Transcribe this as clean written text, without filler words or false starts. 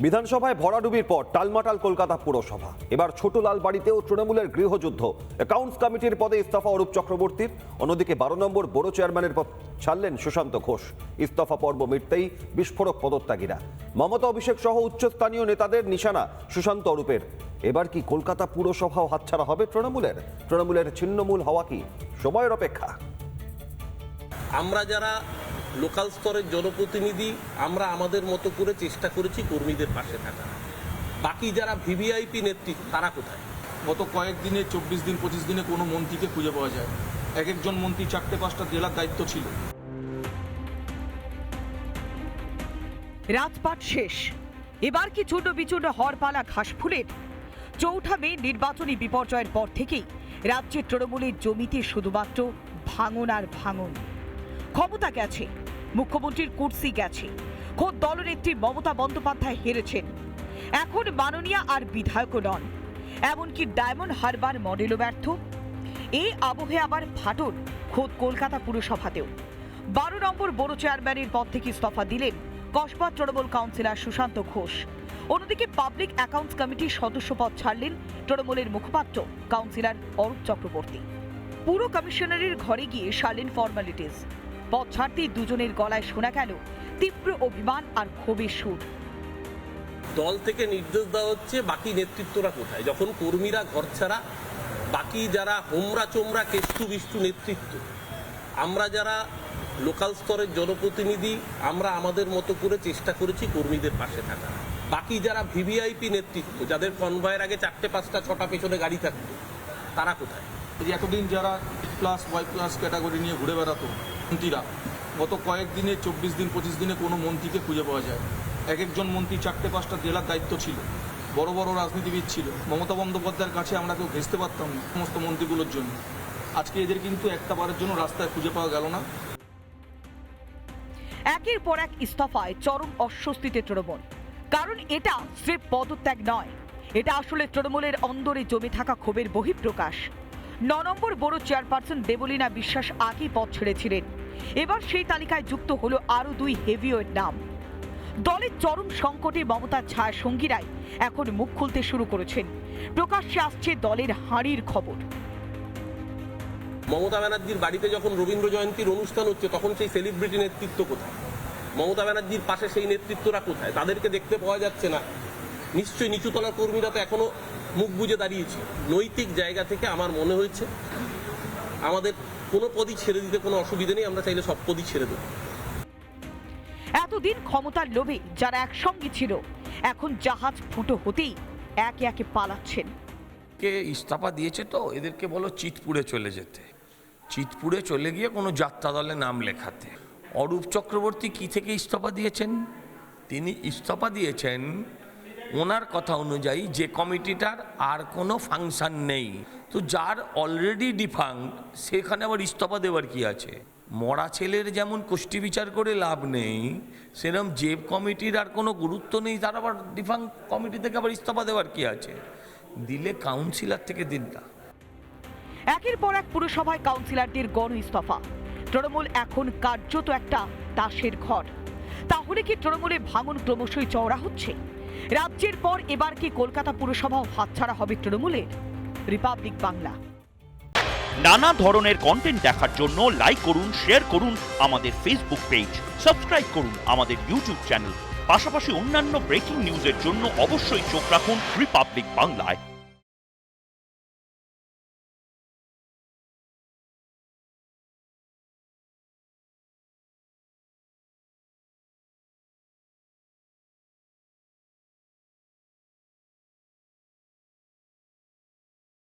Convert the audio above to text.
বিধানসভায় ভরাডুবির পর টালমাটাল কলকাতা পুরসভা। এবার ছোটলাল বাড়িতেও তৃণমূলের গৃহযুদ্ধ। অ্যাকাউন্টস কমিটির পদে ইস্তফা অরূপ চক্রবর্তীর। অন্যদিকে 12 নম্বর বড় চেয়ারম্যানের পদ ছাড়লেন সুশান্ত ঘোষ। ইস্তফা পর্ব মিটতেই বিস্ফোরক পদত্যাগীরা। মমতা অভিষেক সহ উচ্চস্থানীয় নেতাদের নিশানা সুশান্ত অরূপের। এবার কি কলকাতা পুরসভাও হাতছাড়া হবে তৃণমূলের ছিন্নমূল হওয়া কি সময়ের অপেক্ষা? আমরা যারা লোকাল স্তরের জনপ্রতিনিধি, আমরা আমাদের মতো করে চেষ্টা করেছি কর্মীদের পাশে থাকা। বাকি যারা ভিভিআইপি নেতৃত্ব তারা কোথায়? গত কয়েকদিনে 24 দিন 25 দিনে কোনো মন্ত্রীকে খুঁজে পাওয়া যায়। এক একজন মন্ত্রী 4-5টা জেলার দায়িত্ব ছিল। রাজপাট শেষ। এবার কি চূর্ণ বিচূর্ণ হওয়ার পালা ঘাসফুলের? 4 মে নির্বাচনী বিপর্যয়ের পর থেকেই রাজ্যের তৃণমূলের জমিতে শুধুমাত্র ভাঙন আর ভাঙন। ক্ষমতা গেছে, মুখ্যমন্ত্রীর কুর্সি গেছে, খোদ দলনেত্রী মমতা বন্দ্যোপাধ্যায় হেরেছেন। এখন মাননীয়া আর বিধায়কও নন, এমনকি ডায়মন্ড হারবার মডেলও ব্যর্থ। এই আবহে আবার ফাটল খোদ কলকাতা পুরসভাতেও। 12 নম্বর বড় চেয়ারম্যানের পদ থেকে ইস্তফা দিলেন কসবা তৃণমূল কাউন্সিলর সুশান্ত ঘোষ। অন্যদিকে পাবলিক অ্যাকাউন্টস কমিটির সদস্য পদ ছাড়লেন তৃণমূলের মুখপাত্র কাউন্সিলর অরূপ চক্রবর্তী। পুরো কমিশনারের ঘরে গিয়ে সারলেন ফর্মালিটিস। পদ ছাড়তেই দুজনের গলায় শোনা গেল তীব্র অভিমান আর ক্ষোভের সুর। দল থেকে নির্দেশ দেওয়া হচ্ছে, বাকি নেতৃত্বরা কোথায়? যখন কর্মীরা ঘর ছাড়া, বাকি যারা হোমরা চোমরা কেষ্টু বিষ্টু নেতৃত্ব, আমরা যারা লোকাল স্তরের জনপ্রতিনিধি, আমরা আমাদের মতো করে চেষ্টা করেছি কর্মীদের পাশে থাকা। বাকি যারা ভিভিআইপি নেতৃত্ব, যাদের কনভয়ের আগে 4-5-6টা পেছনে গাড়ি থাকতো, তারা কোথায়? এই এতদিন যারা Y+ ক্যাটাগরি নিয়ে ঘুরে বেড়াতো মন্ত্রীরা, গত কয়েকদিনে 24 দিন 25 দিনে কোনো মন্ত্রীকে খুঁজে পাওয়া যায়। এক একজন মন্ত্রী 4-5টা জেলার দায়িত্ব ছিল। বড় বড় রাজনীতিবিদ ছিল। মমতা বন্দ্যোপাধ্যায়ের কাছে আমরা কেউ ঘেঁষতে পারতাম না সমস্ত মন্ত্রীগুলোর জন্য। আজকে এদের কিন্তু একটা বারের জন্য রাস্তায় খুঁজে পাওয়া গেল না। একের পর এক ইস্তফায় চরম অস্বস্তিতে তৃণমূল। কারণ এটা স্রেফ পদত্যাগ নয়, এটা আসলে তৃণমূলের অন্দরে জমে থাকা ক্ষোভের বহিঃপ্রকাশ। 9 নম্বর বড় চেয়ারপারসন দেবলীনা বিশ্বাস আগেই পদ ছেড়েছিলেন। এবার সেই তালিকায় যুক্ত হলো আরও 2 হেভিওয়েট নাম। দলের চরম সংকটে মমতার ছায়া সঙ্গীরাই এখন মুখ খুলতে শুরু করেছেন। প্রকাশ্যে আসছে দলের হাঁড়ির খবর। মমতা ব্যানার্জির বাড়িতে যখন রবীন্দ্র জয়ন্তীর অনুষ্ঠান হচ্ছে, তখন সেই সেলিব্রিটি নেতৃত্ব কোথায়? মমতা ব্যানার্জির পাশে সেই নেতৃত্বরা কোথায়? তাদেরকে দেখতে পাওয়া যাচ্ছে না। নিশ্চয়ই নিচুতলার কর্মীরা তো এখনো মুখ বুজে দাঁড়িয়েছে। নৈতিক জায়গা থেকে আমার মনে হয়েছে আমাদের কোনো পদই ছেড়ে দিতে কোনো অসুবিধা নেই, আমরা চাইলে সব পদই ছেড়ে দেব। এতদিন ক্ষমতার লোভে যারা একসঙ্গে ছিল, এখন জাহাজ ফুটো হতেই একে একে পালাচ্ছেন। কে ইস্তফা দিয়েছে তো এদেরকে বলো চিতপুরে চলে যেতে, চিতপুরে চলে গিয়ে কোনো যাত্রা দলে নাম লেখাতে। অরূপ চক্রবর্তী কি থেকে ইস্তফা দিয়েছেন? তিনি ইস্তফা দিয়েছেন ওনার কথা অনুযায়ী যে কমিটিটার আর কোনো ফাংশন নেই। তো যার অলরেডি ডিফাঙ্ক্ট সেখানে আবার ইস্তফা দেওয়ার কি আছে? মরা ছেলের যেমন কোষ্ঠী বিচার করে লাভ নেই, সেরকম যে কমিটির আর কোনো গুরুত্ব নেই তার আবার ডিফাঙ্ক্ট কমিটি থেকে আবার ইস্তফা দেওয়ার কি আছে? দিলে কাউন্সিলর থেকে দিন না। একের পর এক পুরসভায় কাউন্সিলরদের গণ ইস্তফা। তৃণমূল এখন কার্যত একটা তাসের ঘর। তাহলে কি তৃণমূলে ভাঙন ক্রমশই চওড়া হচ্ছে? রাজ্যের পর এবার কি কলকাতা পুরসভাও হাতছাড়া হবে তৃণমূলের? রিপাবলিক বাংলা। নানা ধরনের কন্টেন্ট দেখার জন্য লাইক করুন, শেয়ার করুন আমাদের ফেসবুক পেজ, সাবস্ক্রাইব করুন আমাদের ইউটিউব চ্যানেল। পাশাপাশি অন্যান্য ব্রেকিং নিউজের জন্য অবশ্যই চোখ রাখুন রিপাবলিক বাংলায়।